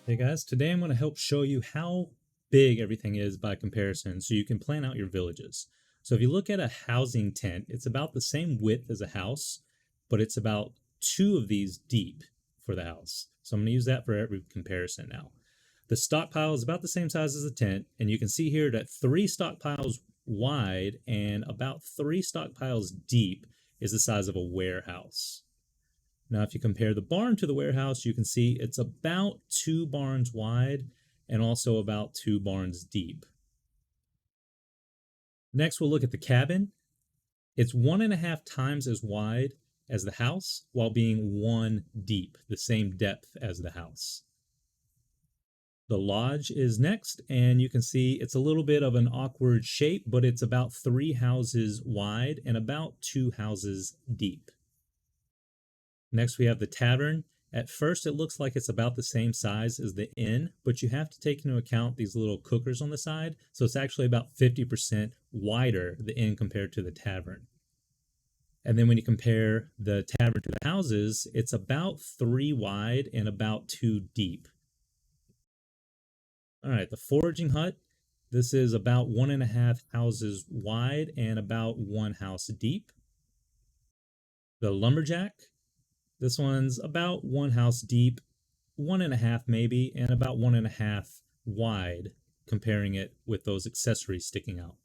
Hey guys, today I'm going to help show you how big everything is by comparison so you can plan out your villages. So if you look at a housing tent, it's about the same width as a house, but it's about two of these deep for the house. So I'm going to use that for every comparison now. The stockpile is about the same size as the tent, and you can see here that 3 stockpiles wide and about 3 stockpiles deep is the size of a warehouse. Now, if you compare the barn to the warehouse, you can see it's about 2 barns wide and also about 2 barns deep. Next, we'll look at the cabin. It's 1.5 times as wide as the house while being 1 deep, the same depth as the house. The lodge is next, and you can see it's a little bit of an awkward shape, but it's about 3 houses wide and about 2 houses deep. Next, we have the tavern. At first, it looks like it's about the same size as the inn, but you have to take into account these little cookers on the side, so it's actually about 50% wider, the inn compared to the tavern. And then when you compare the tavern to the houses, it's about 3 wide and about 2 deep. All right, the foraging hut. This is about 1.5 houses wide and about 1 house deep. The lumberjack. This one's about 1 house deep, 1.5 maybe, and about 1.5 wide, comparing it with those accessories sticking out.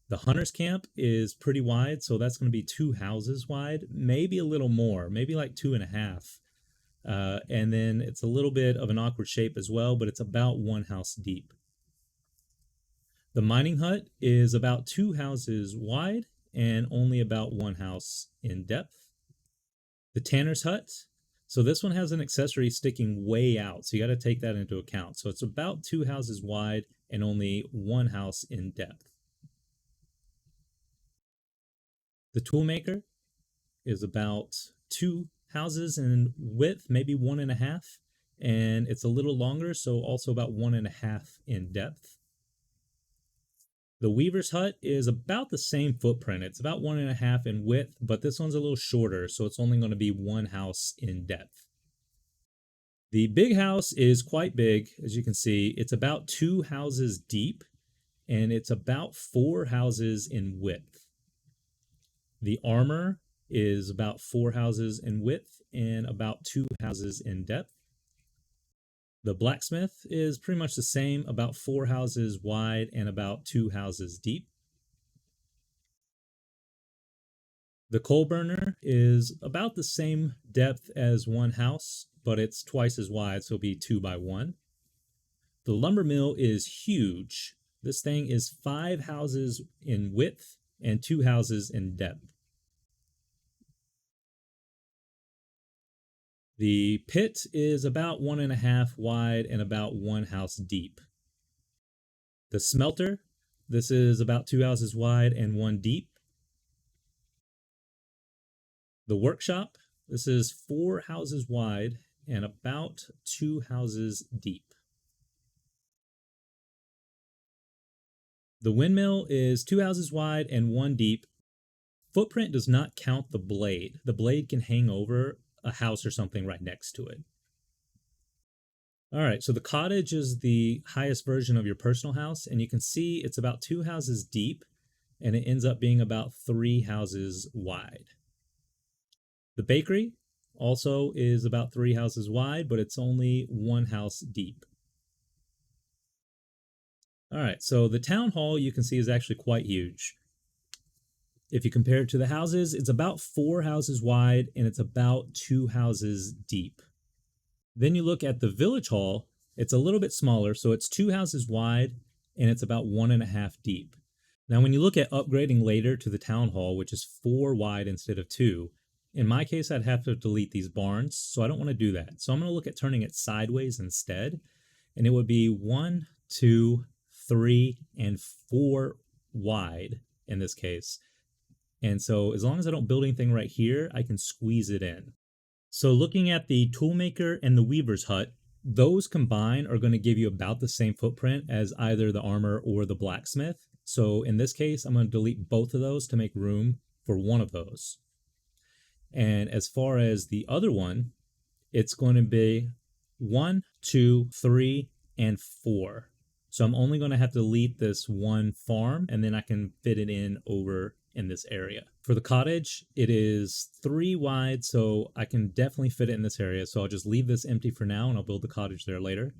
The hunter's camp is pretty wide, so that's going to be 2 houses wide, maybe a little more, maybe like 2.5. And then it's a little bit of an awkward shape as well, but it's about 1 house deep. The mining hut is about 2 houses wide and only about 1 house in depth. The tanner's hut. So this one has an accessory sticking way out, so you got to take that into account. So it's about 2 houses wide and only 1 house in depth. The toolmaker is about 2 houses in width, maybe 1.5, and it's a little longer, so also about 1.5 in depth. The weaver's hut is about the same footprint. It's about 1.5 in width, but this one's a little shorter, so it's only going to be 1 house in depth. The big house is quite big, as you can see. It's about 2 houses deep, and it's about 4 houses in width. The armor is about 4 houses in width and about 2 houses in depth. The blacksmith is pretty much the same, about 4 houses wide and about 2 houses deep. The coalburner is about the same depth as 1 house, but it's twice as wide, so it'll be 2 by 1. The lumbermill is huge. This thing is 5 houses in width and 2 houses in depth. The pit is about 1.5 wide and about 1 house deep. The smelter, this is about 2 houses wide and 1 deep. The workshop, this is 4 houses wide and about 2 houses deep. The windmill is 2 houses wide and 1 deep. Footprint does not count the blade. The blade can hang over a house or something right next to it. All right, so the cottage is the highest version of your personal house, and you can see it's about 2 houses deep, and it ends up being about 3 houses wide. The bakery also is about 3 houses wide, but it's only 1 house deep. All right, so the town hall you can see is actually quite huge. If you compare it to the houses, it's about 4 houses wide and it's about 2 houses deep. Then you look at the village hall, it's a little bit smaller, so it's 2 houses wide and it's about 1.5 deep. Now when you look at upgrading later to the town hall, which is 4 wide instead of 2, in my case I'd have to delete these barns, so I don't want to do that. So I'm going to look at turning it sideways instead, and it would be 1, 2, 3, and 4 wide in this case. And so as long as I don't build anything right here, I can squeeze it in. So looking at the toolmaker and the weaver's hut, those combined are going to give you about the same footprint as either the armor or the blacksmith. So in this case, I'm going to delete both of those to make room for one of those. And as far as the other one, it's going to be 1, 2, 3, and 4. So I'm only going to have to delete this one farm, and then I can fit it in over in this area. For the cottage, it is 3 wide, so I can definitely fit it in this area. So I'll just leave this empty for now, and I'll build the cottage there later.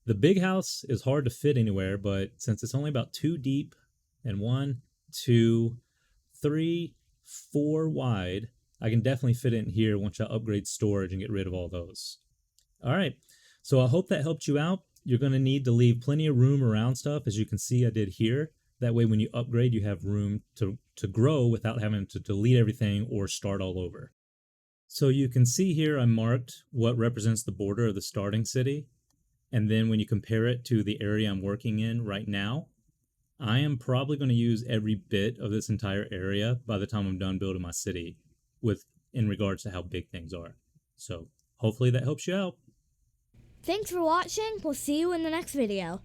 The big house is hard to fit anywhere, but since it's only about 2 deep and 1, 2, 3, 4 wide, I can definitely fit it in here once I upgrade storage and get rid of all those. All right, so I hope that helped you out. You're going to need to leave plenty of room around stuff, as you can see I did here. That way when you upgrade, you have room to grow without having to delete everything or start all over. So you can see here I marked what represents the border of the starting city. And then when you compare it to the area I'm working in right now, I am probably going to use every bit of this entire area by the time I'm done building my city in regards to how big things are. So hopefully that helps you out. Thanks for watching. We'll see you in the next video.